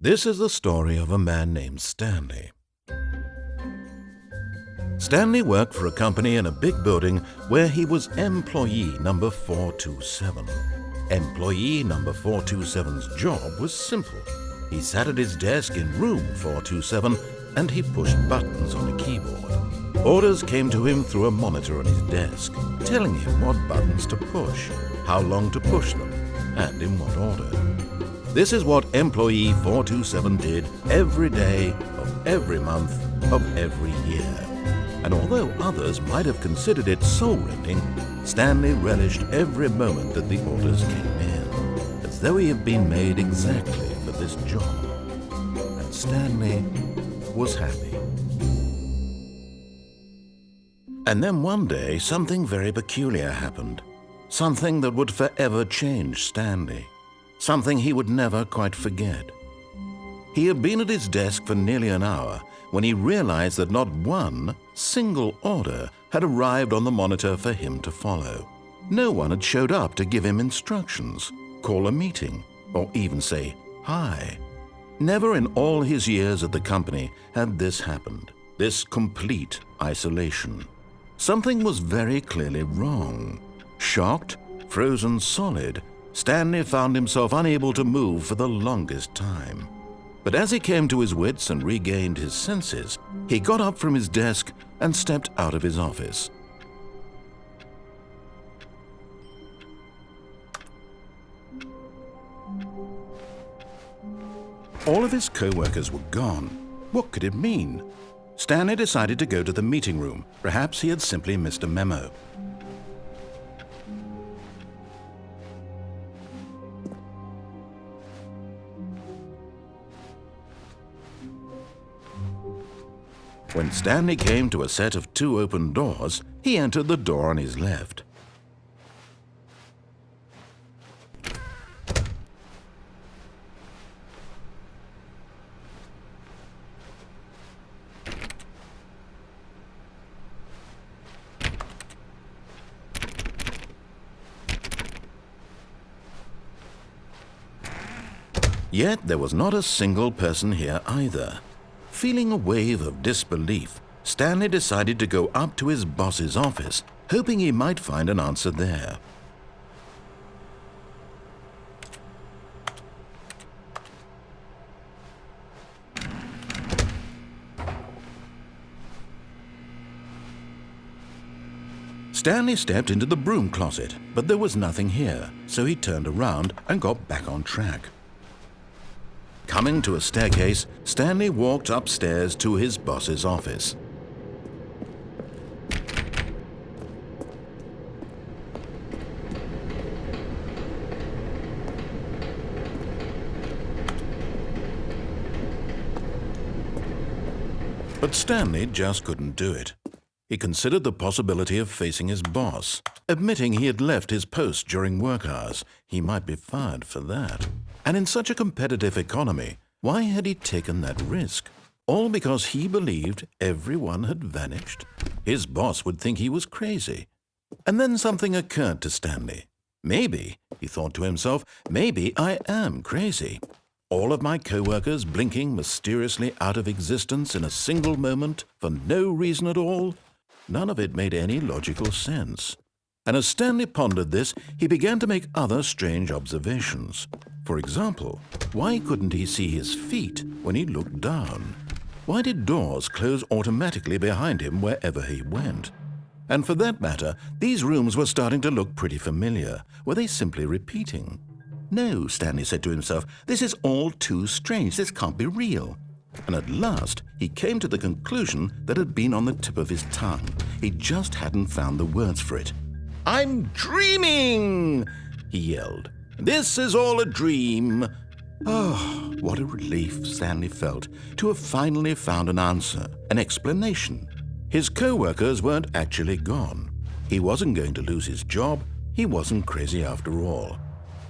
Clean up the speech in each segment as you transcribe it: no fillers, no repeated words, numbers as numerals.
This is the story of a man named Stanley. Stanley worked for a company in a big building where he was employee number 427. Employee number 427's job was simple. He sat at his desk in room 427 and he pushed buttons on a keyboard. Orders came to him through a monitor on his desk, telling him what buttons to push, how long to push them, and in what order. This is what employee 427 did every day of every month of every year. And although others might have considered it soul-rending, Stanley relished every moment that the orders came in, as though he had been made exactly for this job. And Stanley was happy. And then one day, something very peculiar happened. Something that would forever change Stanley. Something he would never quite forget. He had been at his desk for nearly an hour when he realized that not one single order had arrived on the monitor for him to follow. No one had showed up to give him instructions, call a meeting, or even say hi. Never in all his years at the company had this happened, this complete isolation. Something was very clearly wrong. Shocked, frozen solid, Stanley found himself unable to move for the longest time. But as he came to his wits and regained his senses, he got up from his desk and stepped out of his office. All of his co-workers were gone. What could it mean? Stanley decided to go to the meeting room. Perhaps he had simply missed a memo. When Stanley came to a set of 2 open doors, he entered the door on his left. Yet there was not a single person here either. Feeling a wave of disbelief, Stanley decided to go up to his boss's office, hoping he might find an answer there. Stanley stepped into the broom closet, but there was nothing here, so he turned around and got back on track. Coming to a staircase, Stanley walked upstairs to his boss's office. But Stanley just couldn't do it. He considered the possibility of facing his boss. Admitting he had left his post during work hours, he might be fired for that. And in such a competitive economy, why had he taken that risk? All because he believed everyone had vanished? His boss would think he was crazy. And then something occurred to Stanley. Maybe, he thought to himself, maybe I am crazy. All of my co-workers blinking mysteriously out of existence in a single moment for no reason at all? None of it made any logical sense. And as Stanley pondered this, he began to make other strange observations. For example, why couldn't he see his feet when he looked down? Why did doors close automatically behind him wherever he went? And for that matter, these rooms were starting to look pretty familiar. Were they simply repeating? No, Stanley said to himself, this is all too strange. This can't be real. And at last, he came to the conclusion that had been on the tip of his tongue. He just hadn't found the words for it. "I'm dreaming!" he yelled. "This is all a dream." Oh, what a relief Stanley felt to have finally found an answer, an explanation. His co-workers weren't actually gone. He wasn't going to lose his job. He wasn't crazy after all.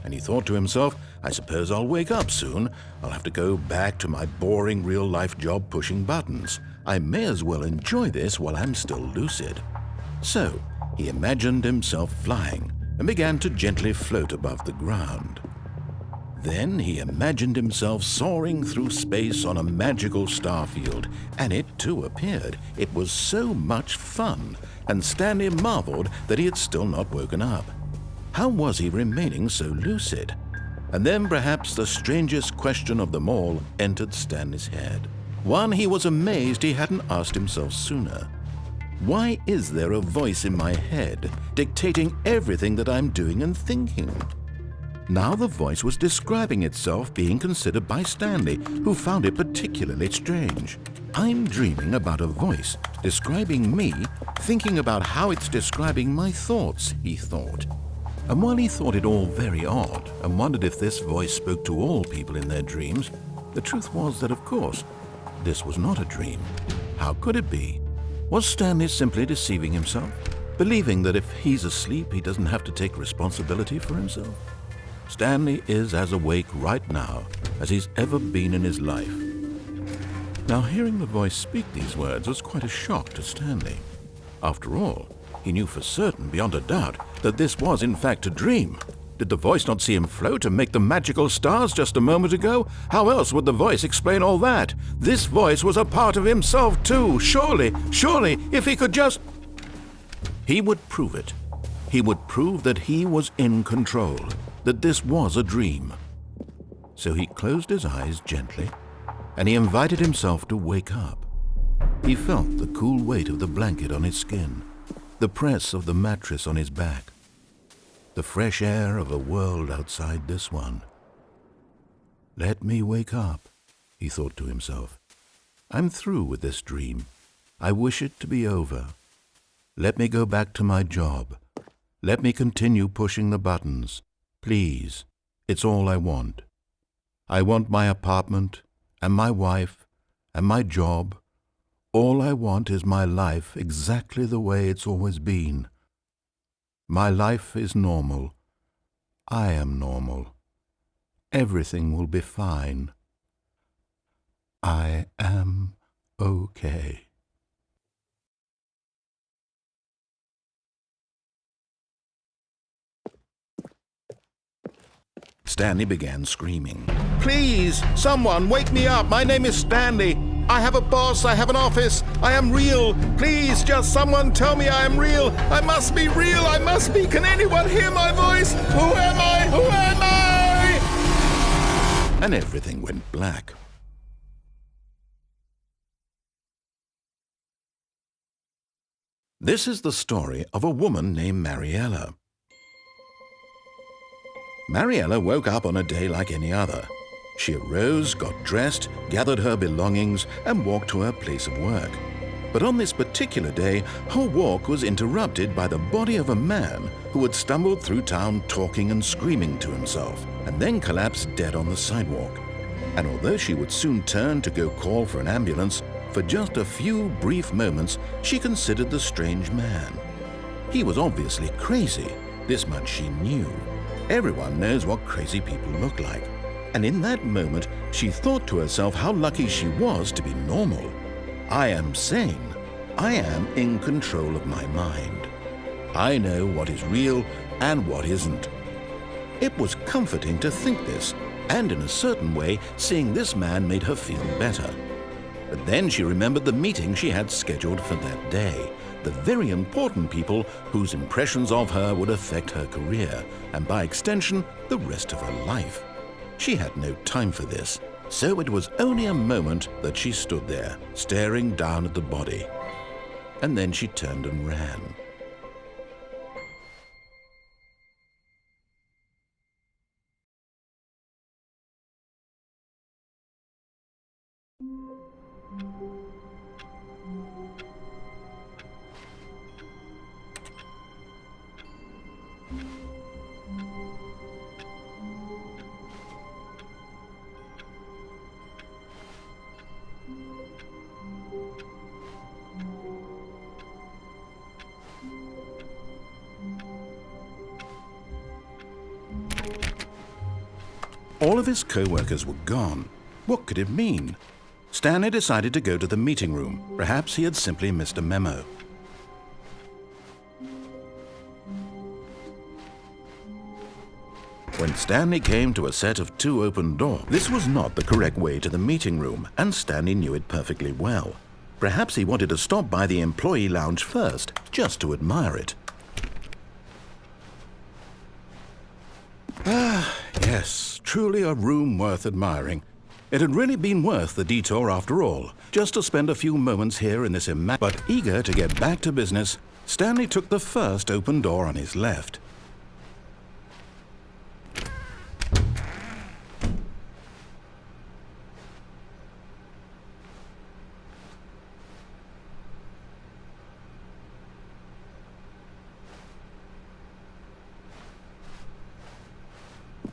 And he thought to himself, I suppose I'll wake up soon. I'll have to go back to my boring real-life job pushing buttons. I may as well enjoy this while I'm still lucid. So, he imagined himself flying and began to gently float above the ground. Then he imagined himself soaring through space on a magical starfield, and it too appeared. It was so much fun, and Stanley marveled that he had still not woken up. How was he remaining so lucid? And then perhaps the strangest question of them all entered Stanley's head. One he was amazed he hadn't asked himself sooner. Why is there a voice in my head dictating everything that I'm doing and thinking? Now the voice was describing itself being considered by Stanley, who found it particularly strange. I'm dreaming about a voice describing me, thinking about how it's describing my thoughts, he thought. And while he thought it all very odd and wondered if this voice spoke to all people in their dreams, the truth was that, of course, this was not a dream. How could it be? Was Stanley simply deceiving himself, believing that if he's asleep, he doesn't have to take responsibility for himself? Stanley is as awake right now as he's ever been in his life. Now, hearing the voice speak these words was quite a shock to Stanley. After all, he knew for certain, beyond a doubt, that this was in fact a dream. Did the voice not see him float and make the magical stars just a moment ago? How else would the voice explain all that? This voice was a part of himself too. Surely, if he could just... He would prove it. He would prove that he was in control, that this was a dream. So he closed his eyes gently, and he invited himself to wake up. He felt the cool weight of the blanket on his skin, the press of the mattress on his back, the fresh air of a world outside this one. Let me wake up, he thought to himself. I'm through with this dream. I wish it to be over. Let me go back to my job. Let me continue pushing the buttons. Please, it's all I want. I want my apartment and my wife and my job. All I want is my life exactly the way it's always been. My life is normal. I am normal. Everything will be fine. I am okay. Stanley began screaming. Please, someone, wake me up. My name is Stanley. I have a boss. I have an office. I am real. Please, just someone tell me I am real. I must be real. I must be. Can anyone hear my voice? Who am I? Who am I? And everything went black. This is the story of a woman named Mariella. Mariella woke up on a day like any other. She arose, got dressed, gathered her belongings, and walked to her place of work. But on this particular day, her walk was interrupted by the body of a man who had stumbled through town talking and screaming to himself, and then collapsed dead on the sidewalk. And although she would soon turn to go call for an ambulance, for just a few brief moments she considered the strange man. He was obviously crazy, this much she knew. Everyone knows what crazy people look like. And in that moment, she thought to herself how lucky she was to be normal. I am sane. I am in control of my mind. I know what is real and what isn't. It was comforting to think this, and in a certain way, seeing this man made her feel better. But then she remembered the meeting she had scheduled for that day, the very important people whose impressions of her would affect her career, and by extension, the rest of her life. She had no time for this, so it was only a moment that she stood there, staring down at the body. And then she turned and ran. All of his co-workers were gone. What could it mean? Stanley decided to go to the meeting room. Perhaps he had simply missed a memo. When Stanley came to a set of 2 open doors, this was not the correct way to the meeting room, and Stanley knew it perfectly well. Perhaps he wanted to stop by the employee lounge first, just to admire it. Ah, yes, truly a room worth admiring. It had really been worth the detour after all, just to spend a few moments here in this But eager to get back to business, Stanley took the first open door on his left.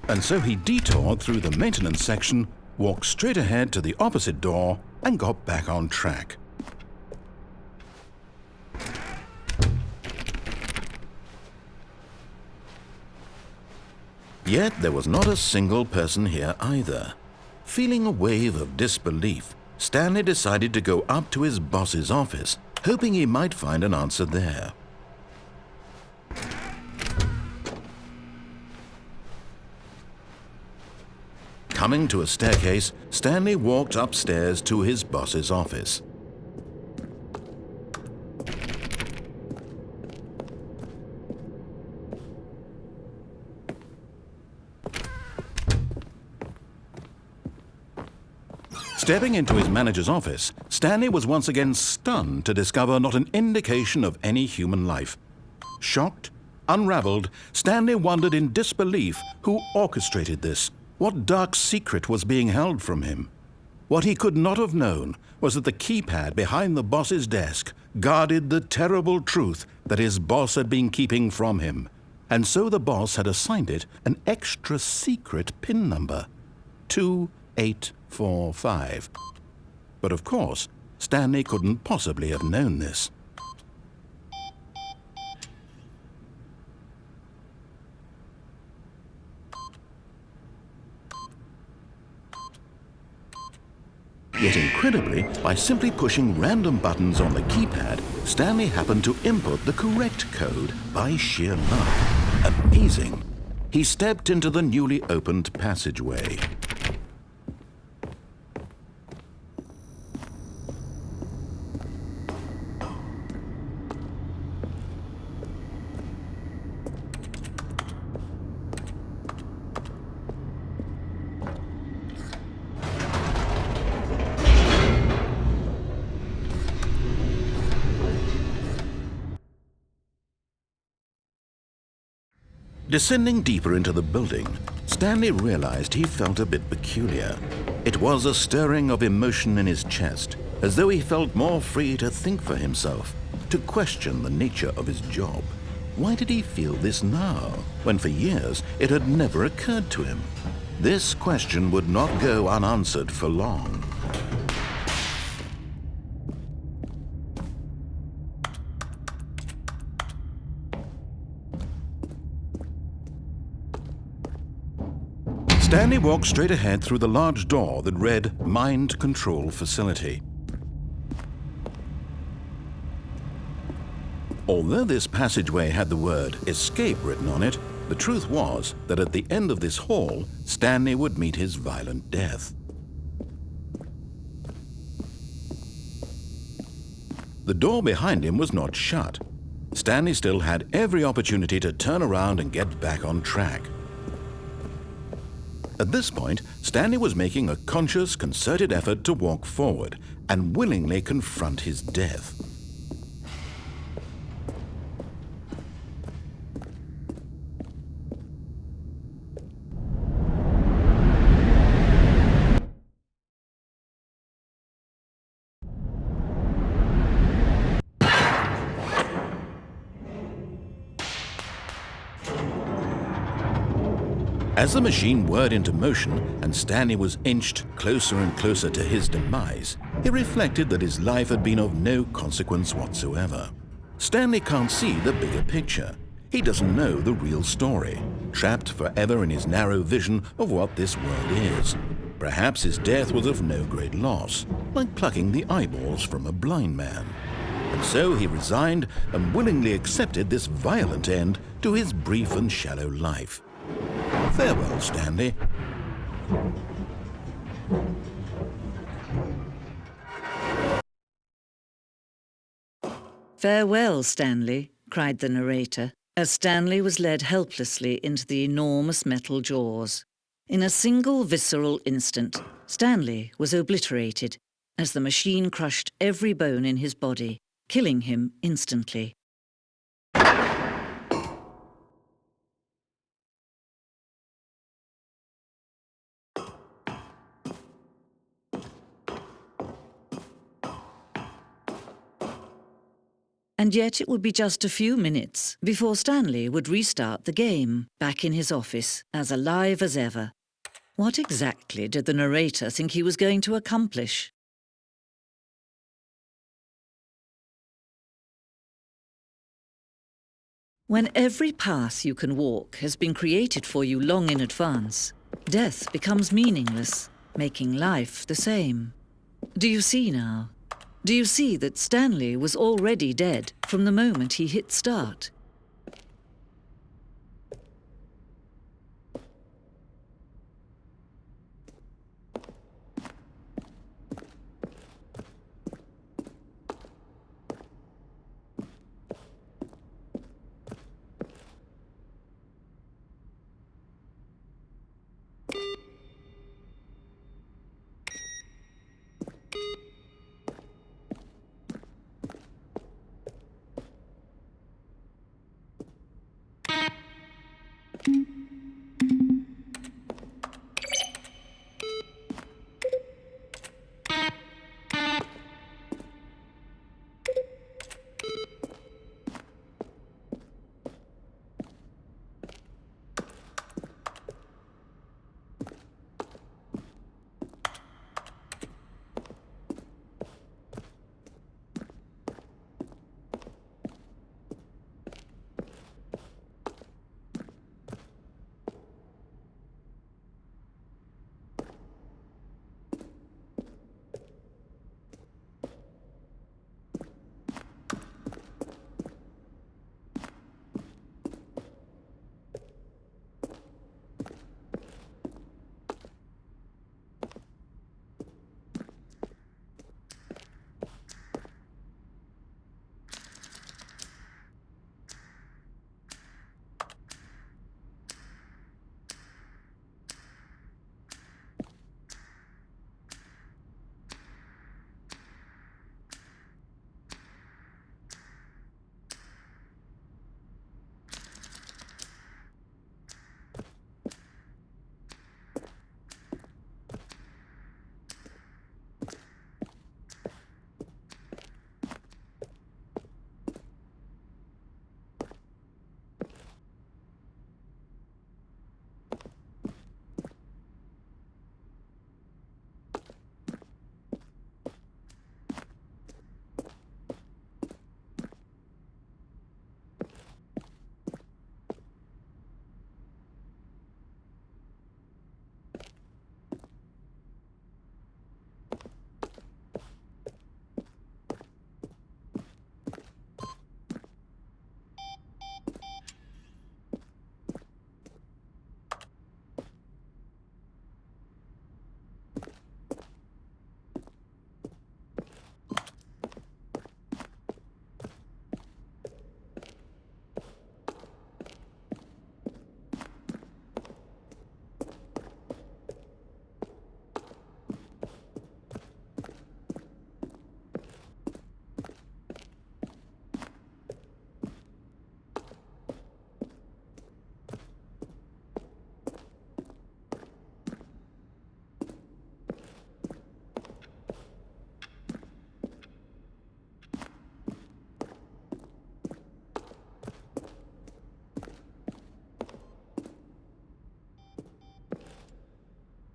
And so he detoured through the maintenance section, walked straight ahead to the opposite door, and got back on track. Yet there was not a single person here either. Feeling a wave of disbelief, Stanley decided to go up to his boss's office, hoping he might find an answer there. Coming to a staircase, Stanley walked upstairs to his boss's office. Stepping into his manager's office, Stanley was once again stunned to discover not an indication of any human life. Shocked, unraveled, Stanley wondered in disbelief who orchestrated this. What dark secret was being held from him? What he could not have known was that the keypad behind the boss's desk guarded the terrible truth that his boss had been keeping from him. And so the boss had assigned it an extra secret PIN number, 2845. But of course, Stanley couldn't possibly have known this. Yet incredibly, by simply pushing random buttons on the keypad, Stanley happened to input the correct code by sheer luck. Amazing! He stepped into the newly opened passageway. Descending deeper into the building, Stanley realized he felt a bit peculiar. It was a stirring of emotion in his chest, as though he felt more free to think for himself, to question the nature of his job. Why did he feel this now, when for years it had never occurred to him? This question would not go unanswered for long. Stanley walked straight ahead through the large door that read Mind Control Facility. Although this passageway had the word Escape written on it, the truth was that at the end of this hall, Stanley would meet his violent death. The door behind him was not shut. Stanley still had every opportunity to turn around and get back on track. At this point, Stanley was making a conscious, concerted effort to walk forward and willingly confront his death. As the machine whirred into motion and Stanley was inched closer and closer to his demise, he reflected that his life had been of no consequence whatsoever. Stanley can't see the bigger picture. He doesn't know the real story, trapped forever in his narrow vision of what this world is. Perhaps his death was of no great loss, like plucking the eyeballs from a blind man. And so he resigned and willingly accepted this violent end to his brief and shallow life. Farewell, Stanley. "Farewell, Stanley," cried the narrator, as Stanley was led helplessly into the enormous metal jaws. In a single visceral instant, Stanley was obliterated as the machine crushed every bone in his body, killing him instantly. And yet it would be just a few minutes before Stanley would restart the game, back in his office, as alive as ever. What exactly did the narrator think he was going to accomplish? When every path you can walk has been created for you long in advance, death becomes meaningless, making life the same. Do you see now? Do you see that Stanley was already dead from the moment he hit start?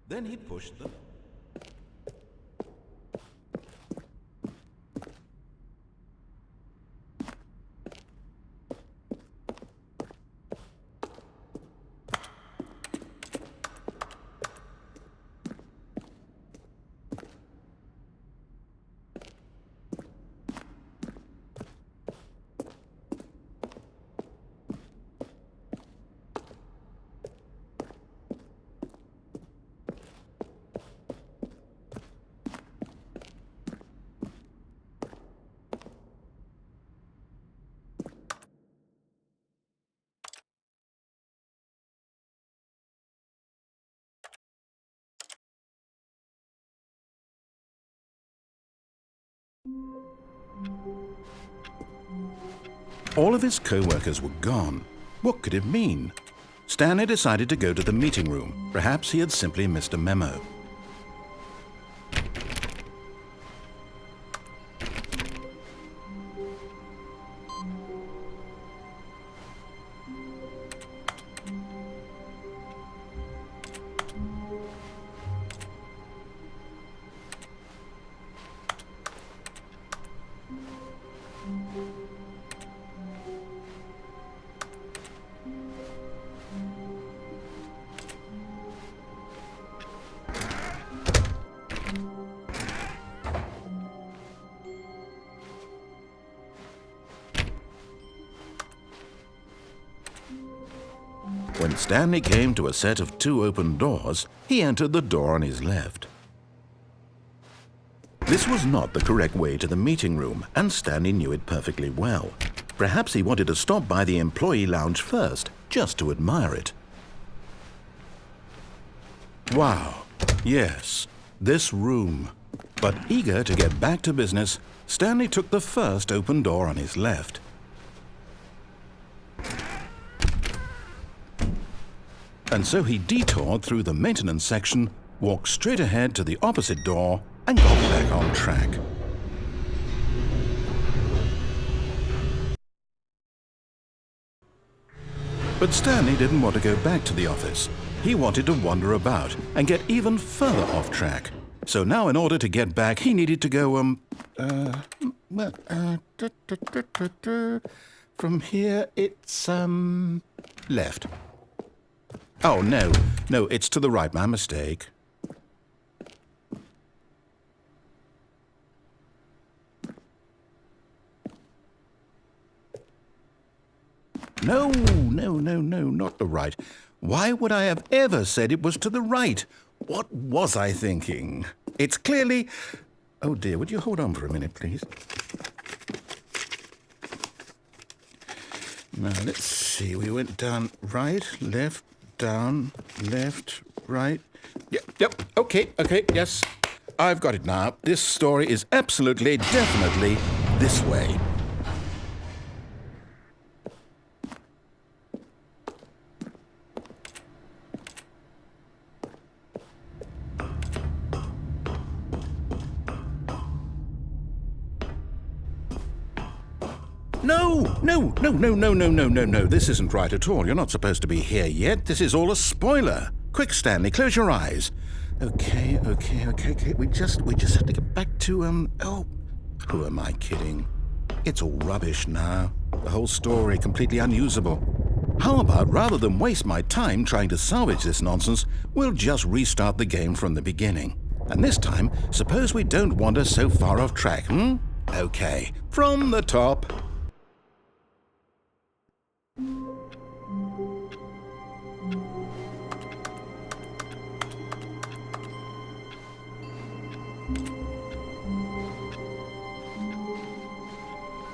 Then he pushed them. All of his co-workers were gone. What could it mean? Stanley decided to go to the meeting room. Perhaps he had simply missed a memo. When Stanley came to a set of 2 open doors, he entered the door on his left. This was not the correct way to the meeting room, and Stanley knew it perfectly well. Perhaps he wanted to stop by the employee lounge first, just to admire it. Wow, yes, this room. But eager to get back to business, Stanley took the first open door on his left. And so he detoured through the maintenance section, walked straight ahead to the opposite door, and got back on track. But Stanley didn't want to go back to the office. He wanted to wander about and get even further off track. So now in order to get back, he needed to go, from here it's, left. Oh, no, it's to the right, my mistake. No, not the right. Why would I have ever said it was to the right? What was I thinking? It's clearly... Oh dear, would you hold on for a minute, please? Now, let's see. We went down right, left, down, left, right. Yep, okay, yes. I've got it now. This story is absolutely, definitely this way. No. This isn't right at all. You're not supposed to be here yet. This is all a spoiler. Quick, Stanley, close your eyes. Okay. We just have to get back to, oh, who am I kidding? It's all rubbish now. The whole story completely unusable. How about, rather than waste my time trying to salvage this nonsense, we'll just restart the game from the beginning. And this time, suppose we don't wander so far off track, Okay, from the top.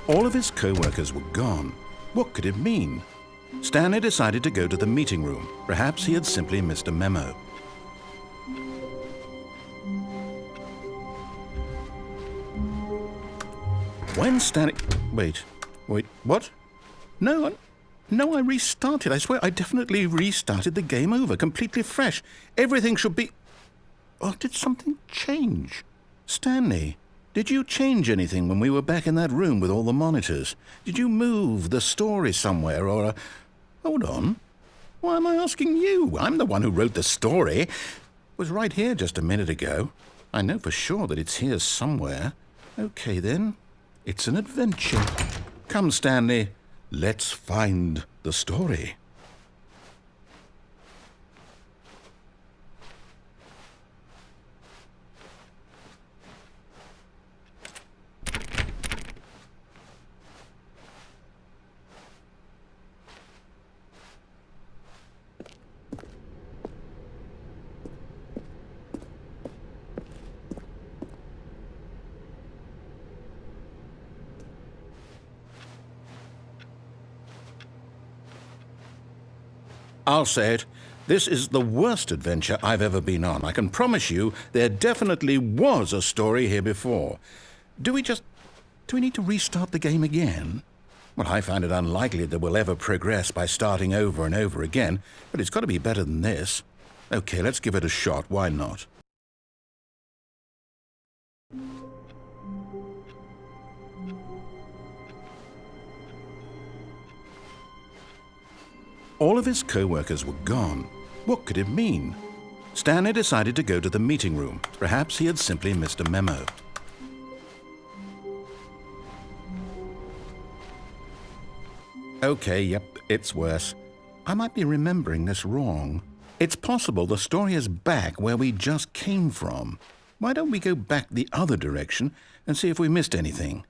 All of his co-workers were gone. What could it mean? Stanley decided to go to the meeting room. Perhaps he had simply missed a memo. When Stanley... Wait, what? No, I restarted. I swear I definitely restarted the game over, completely fresh. Everything should be... Oh, did something change? Stanley, did you change anything when we were back in that room with all the monitors? Did you move the story somewhere or... Hold on. Why am I asking you? I'm the one who wrote the story. It was right here just a minute ago. I know for sure that it's here somewhere. Okay, then. It's an adventure. Come, Stanley. Let's find the story. I'll say it. This is the worst adventure I've ever been on. I can promise you there definitely was a story here before. Do we need to restart the game again? Well, I find it unlikely that we'll ever progress by starting over and over again, but it's got to be better than this. Okay, let's give it a shot. Why not? All of his co-workers were gone. What could it mean? Stanley decided to go to the meeting room. Perhaps he had simply missed a memo. Okay, yep, it's worse. I might be remembering this wrong. It's possible the story is back where we just came from. Why don't we go back the other direction and see if we missed anything?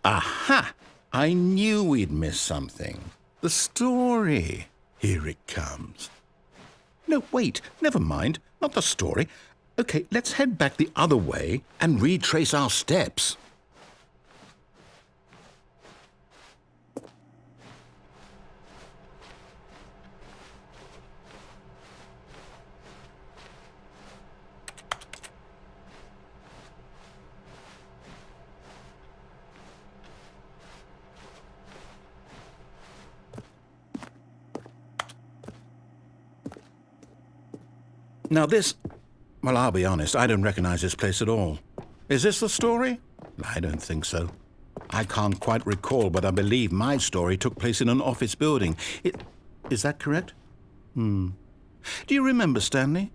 Aha! I knew we'd miss something. The story. Here it comes. No, wait, never mind. Not the story. Okay, let's head back the other way and retrace our steps. Now this, well, I'll be honest, I don't recognize this place at all. Is this the story? I don't think so. I can't quite recall, but I believe my story took place in an office building. Is that correct? Do you remember, Stanley?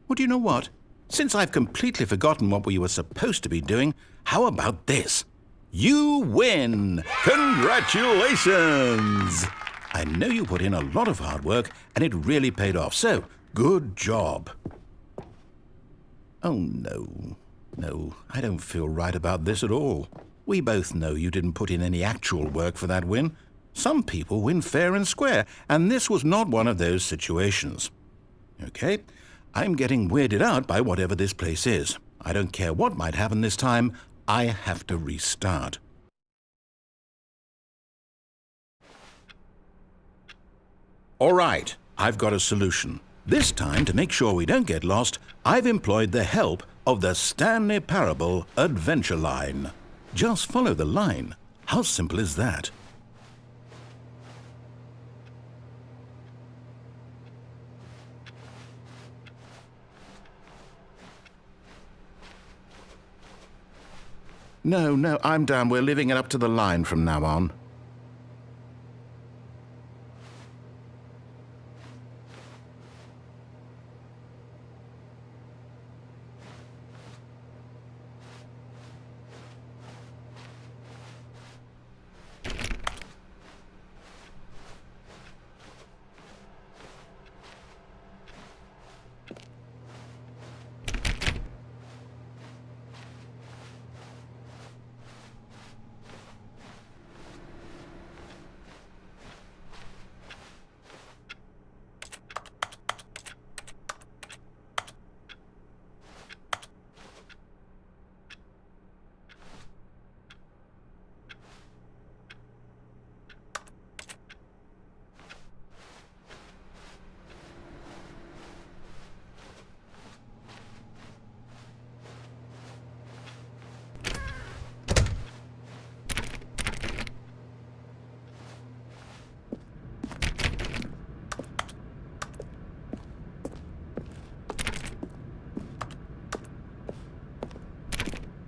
Well, do you know what? Since I've completely forgotten what we were supposed to be doing, how about this? You win! Congratulations! I know you put in a lot of hard work, and it really paid off, so good job. Oh, no. No, I don't feel right about this at all. We both know you didn't put in any actual work for that win. Some people win fair and square, and this was not one of those situations. Okay, I'm getting weirded out by whatever this place is. I don't care what might happen this time. I have to restart. All right, I've got a solution. This time, to make sure we don't get lost, I've employed the help of the Stanley Parable Adventure Line. Just follow the line. How simple is that? No, I'm down. We're leaving it up to the line from now on.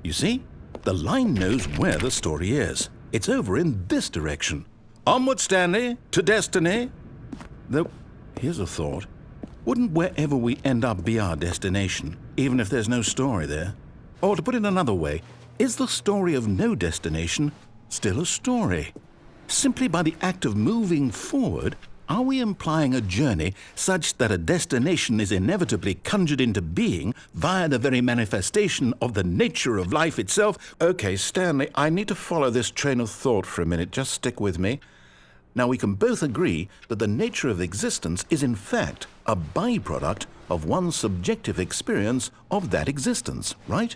You see? The line knows where the story is. It's over in this direction. Onward, Stanley, to destiny. Though, here's a thought. Wouldn't wherever we end up be our destination, even if there's no story there? Or to put it another way, is the story of no destination still a story? Simply by the act of moving forward, are we implying a journey such that a destination is inevitably conjured into being via the very manifestation of the nature of life itself? Okay, Stanley, I need to follow this train of thought for a minute. Just stick with me. Now, we can both agree that the nature of existence is in fact a byproduct of one's subjective experience of that existence, right?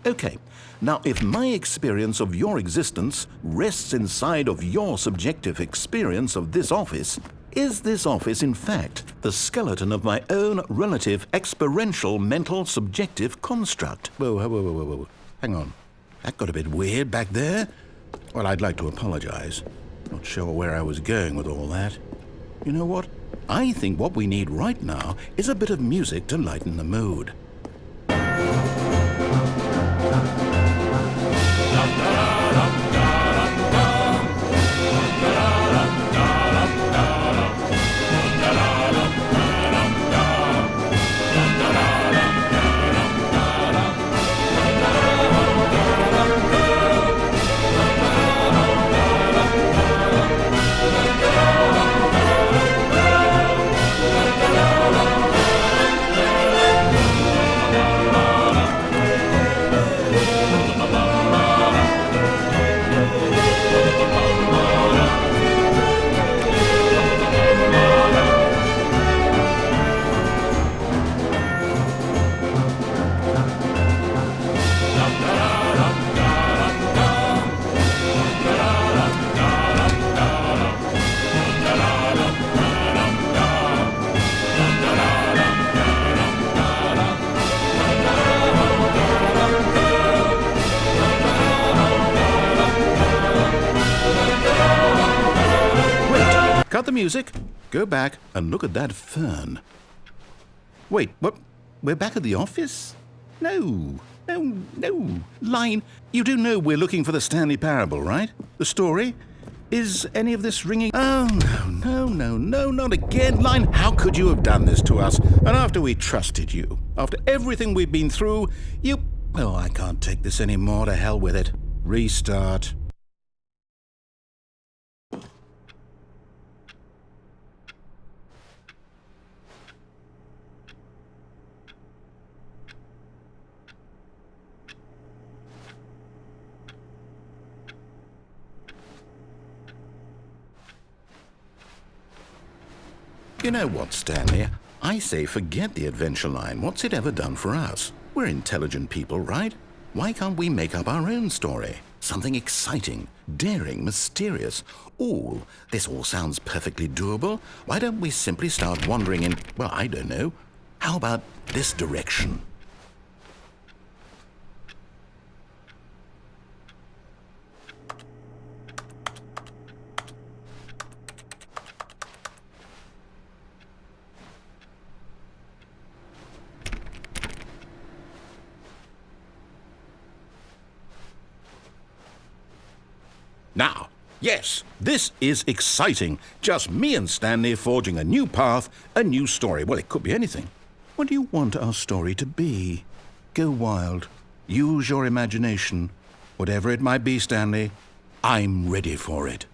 Okay, now if my experience of your existence rests inside of your subjective experience of this office, is this office in fact the skeleton of my own relative experiential mental subjective construct? Whoa. Hang on. That got a bit weird back there. Well, I'd like to apologize. Not sure where I was going with all that. You know what? I think what we need right now is a bit of music to lighten the mood. Cut the music, go back and look at that fern. Wait, what? We're back at the office? No. Line, you do know we're looking for the Stanley Parable, right? The story? Is any of this ringing? Oh, no, not again. Line, how could you have done this to us? And after we trusted you, after everything we've been through, you... Oh, I can't take this anymore. To hell with it. Restart. You know what, Stanley? I say forget the adventure line. What's it ever done for us? We're intelligent people, right? Why can't we make up our own story? Something exciting, daring, mysterious. Ooh, this all sounds perfectly doable. Why don't we simply start wandering in, well, I don't know. How about this direction? Now, yes, this is exciting. Just me and Stanley forging a new path, a new story. Well, it could be anything. What do you want our story to be? Go wild. Use your imagination. Whatever it might be, Stanley, I'm ready for it.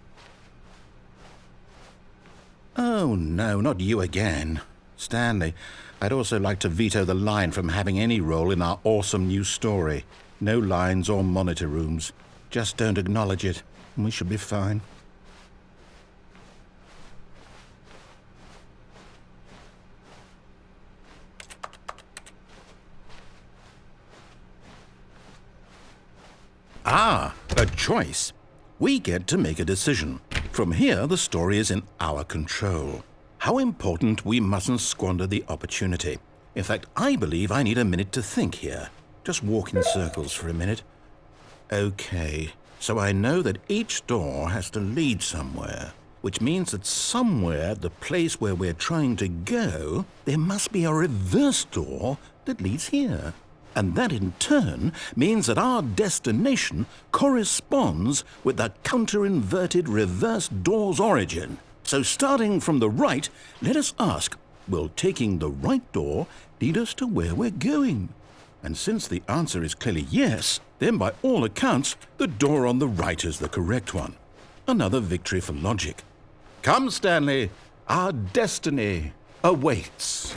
Oh, no, not you again. Stanley, I'd also like to veto the line from having any role in our awesome new story. No lines or monitor rooms. Just don't acknowledge it. We should be fine. Ah, a choice. We get to make a decision. From here, the story is in our control. How important we mustn't squander the opportunity. In fact, I believe I need a minute to think here. Just walk in circles for a minute. Okay. So I know that each door has to lead somewhere, which means that somewhere at the place where we're trying to go, there must be a reverse door that leads here. And that in turn means that our destination corresponds with the counter-inverted reverse door's origin. So starting from the right, let us ask, will taking the right door lead us to where we're going? And since the answer is clearly yes, then by all accounts, the door on the right is the correct one. Another victory for logic. Come, Stanley, our destiny awaits.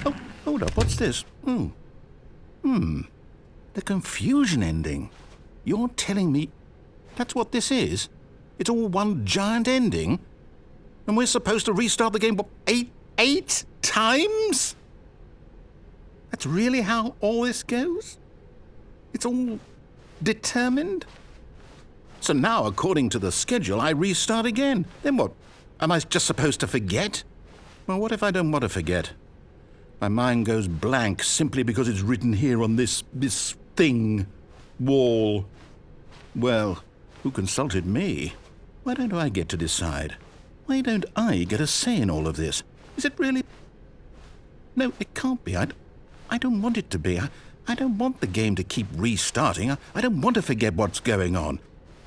Oh, hold up, what's this? The confusion ending. You're telling me that's what this is? It's all one giant ending? And we're supposed to restart the game, what, eight times? That's really how all this goes? It's all determined? So now, according to the schedule, I restart again. Then what? Am I just supposed to forget? Well, what if I don't want to forget? My mind goes blank simply because it's written here on this thing, wall. Well, who consulted me? Why don't I get to decide? Why don't I get a say in all of this? Is it really? No, it can't be. I don't want it to be. I don't want the game to keep restarting. I don't want to forget what's going on.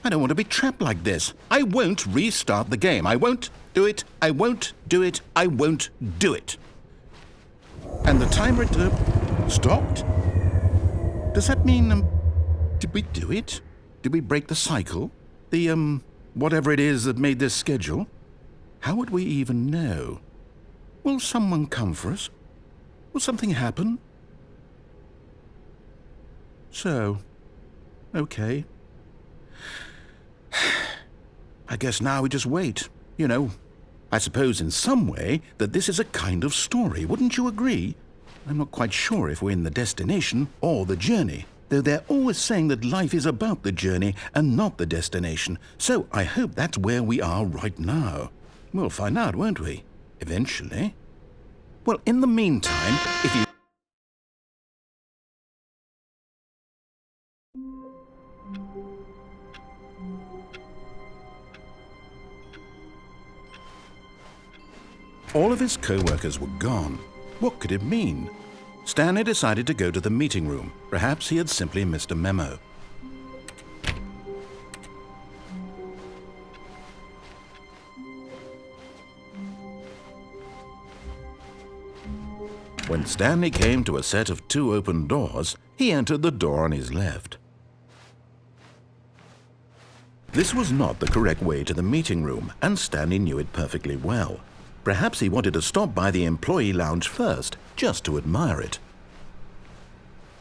I don't want to be trapped like this. I won't restart the game. I won't do it. I won't do it. I won't do it. And the timer stopped? Does that mean, did we do it? Did we break the cycle? The, whatever it is that made this schedule? How would we even know? Will someone come for us? Will something happen? So, okay. I guess now we just wait. You know, I suppose in some way that this is a kind of story, wouldn't you agree? I'm not quite sure if we're in the destination or the journey, though they're always saying that life is about the journey and not the destination, so I hope that's where we are right now. We'll find out, won't we? Eventually. Well, in the meantime, if you... All of his co-workers were gone. What could it mean? Stanley decided to go to the meeting room. Perhaps he had simply missed a memo. When Stanley came to a set of 2 open doors, he entered the door on his left. This was not the correct way to the meeting room, and Stanley knew it perfectly well. Perhaps he wanted to stop by the employee lounge first, just to admire it.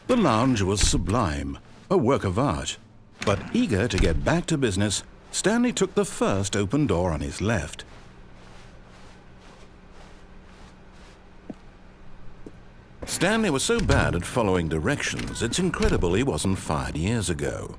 The lounge was sublime, a work of art. But eager to get back to business, Stanley took the first open door on his left. Stanley was so bad at following directions, it's incredible he wasn't fired years ago.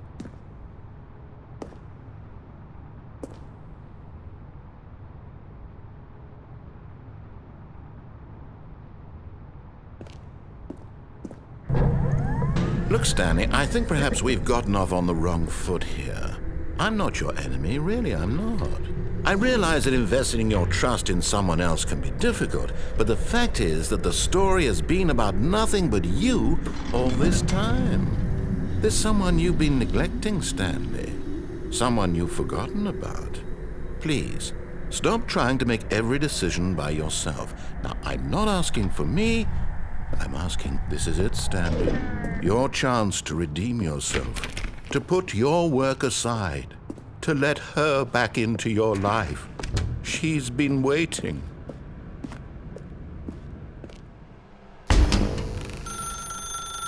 Look, Stanley, I think perhaps we've gotten off on the wrong foot here. I'm not your enemy, really, I'm not. I realize that investing your trust in someone else can be difficult, but the fact is that the story has been about nothing but you all this time. There's someone you've been neglecting, Stanley. Someone you've forgotten about. Please, stop trying to make every decision by yourself. Now, I'm not asking for me. I'm asking, this is it, Stanley. Your chance to redeem yourself, to put your work aside, to let her back into your life. She's been waiting.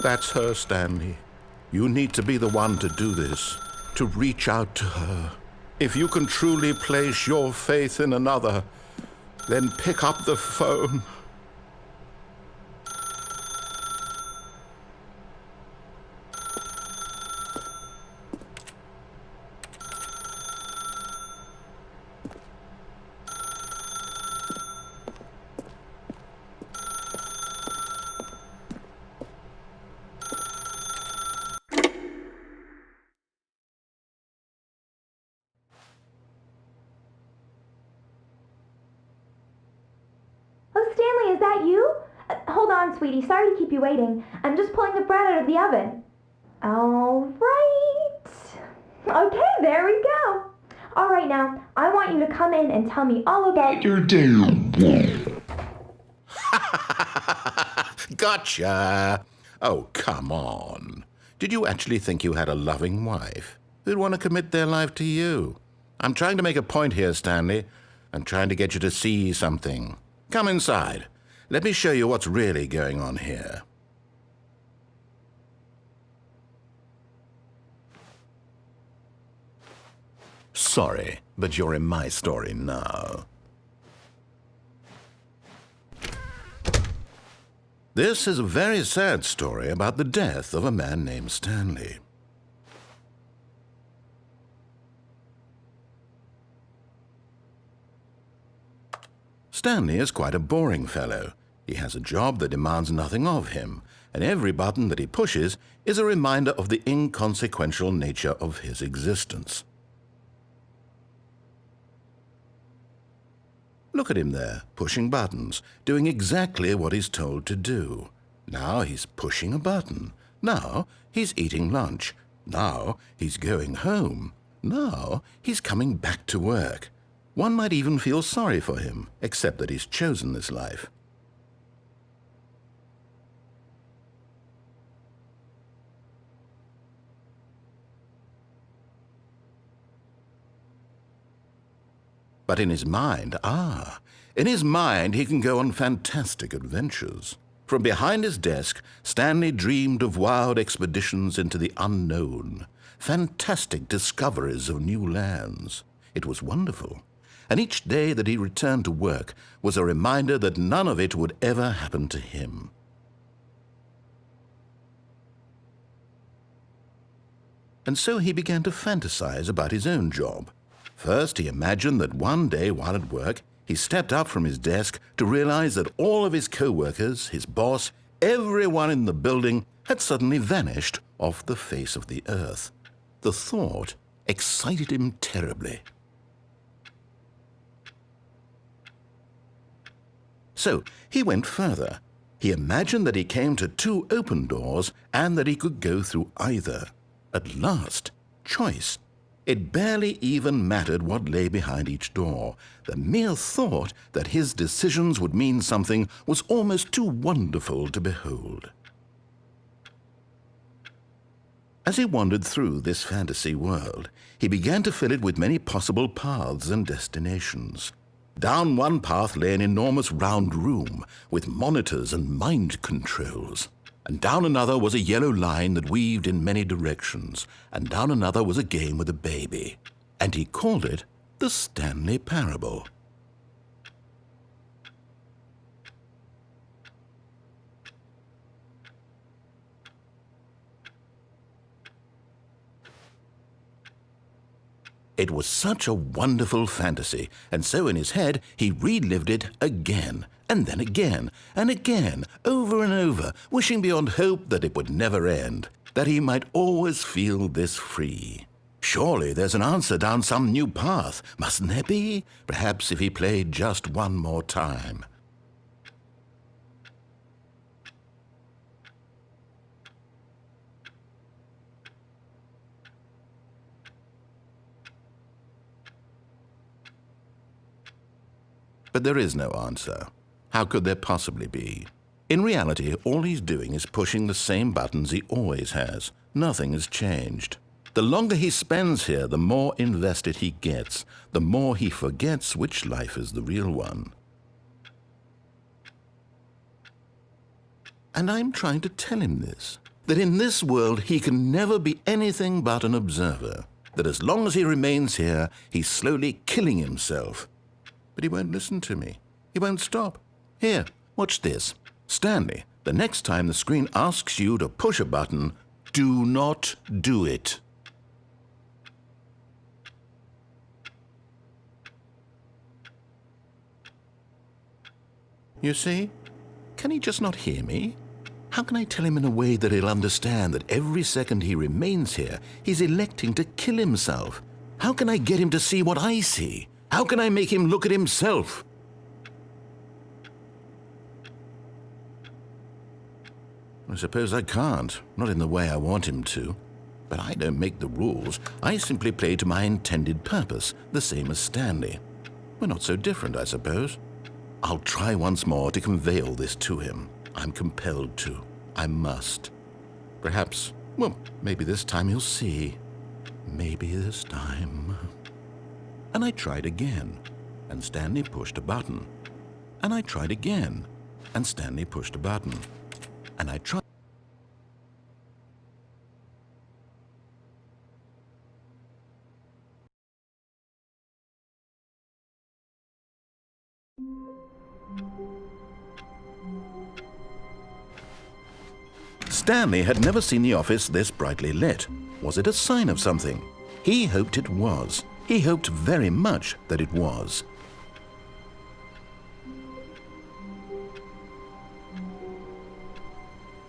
That's her, Stanley. You need to be the one to do this, to reach out to her. If you can truly place your faith in another, then pick up the phone. Is that you? Hold on, sweetie. Sorry to keep you waiting. I'm just pulling the bread out of the oven. All right. Okay, there we go. All right, now, I want you to come in and tell me all about your day. Gotcha. Oh, come on. Did you actually think you had a loving wife who'd want to commit their life to you? I'm trying to make a point here, Stanley. I'm trying to get you to see something. Come inside. Let me show you what's really going on here. Sorry, but you're in my story now. This is a very sad story about the death of a man named Stanley. Stanley is quite a boring fellow. He has a job that demands nothing of him, and every button that he pushes is a reminder of the inconsequential nature of his existence. Look at him there, pushing buttons, doing exactly what he's told to do. Now he's pushing a button. Now he's eating lunch. Now he's going home. Now he's coming back to work. One might even feel sorry for him, except that he's chosen this life. But in his mind, in his mind he can go on fantastic adventures. From behind his desk, Stanley dreamed of wild expeditions into the unknown, fantastic discoveries of new lands. It was wonderful, and each day that he returned to work was a reminder that none of it would ever happen to him. And so he began to fantasize about his own job. First, he imagined that one day while at work, he stepped up from his desk to realize that all of his co-workers, his boss, everyone in the building had suddenly vanished off the face of the earth. The thought excited him terribly. So he went further. He imagined that he came to 2 open doors and that he could go through either. At last, choice. It barely even mattered what lay behind each door. The mere thought that his decisions would mean something was almost too wonderful to behold. As he wandered through this fantasy world, he began to fill it with many possible paths and destinations. Down one path lay an enormous round room with monitors and mind controls. And down another was a yellow line that weaved in many directions, and down another was a game with a baby. And he called it the Stanley Parable. It was such a wonderful fantasy, and so in his head he relived it again, and then again, and again, over and over, wishing beyond hope that it would never end, that he might always feel this free. Surely there's an answer down some new path, mustn't there be? Perhaps if he played just one more time. But there is no answer. How could there possibly be? In reality, all he's doing is pushing the same buttons he always has. Nothing has changed. The longer he spends here, the more invested he gets, the more he forgets which life is the real one. And I'm trying to tell him this, that in this world he can never be anything but an observer, that as long as he remains here, he's slowly killing himself. But he won't listen to me. He won't stop. Here, watch this. Stanley, the next time the screen asks you to push a button, do not do it. You see? Can he just not hear me? How can I tell him in a way that he'll understand that every second he remains here, he's electing to kill himself? How can I get him to see what I see? How can I make him look at himself? I suppose I can't, not in the way I want him to. But I don't make the rules. I simply play to my intended purpose, the same as Stanley. We're not so different, I suppose. I'll try once more to convey all this to him. I'm compelled to. I must. Perhaps, well, maybe this time he'll see. Maybe this time. And I tried again, and Stanley pushed a button. And I tried again, and Stanley pushed a button. And I tried. Stanley had never seen the office this brightly lit. Was it a sign of something? He hoped it was. He hoped very much that it was.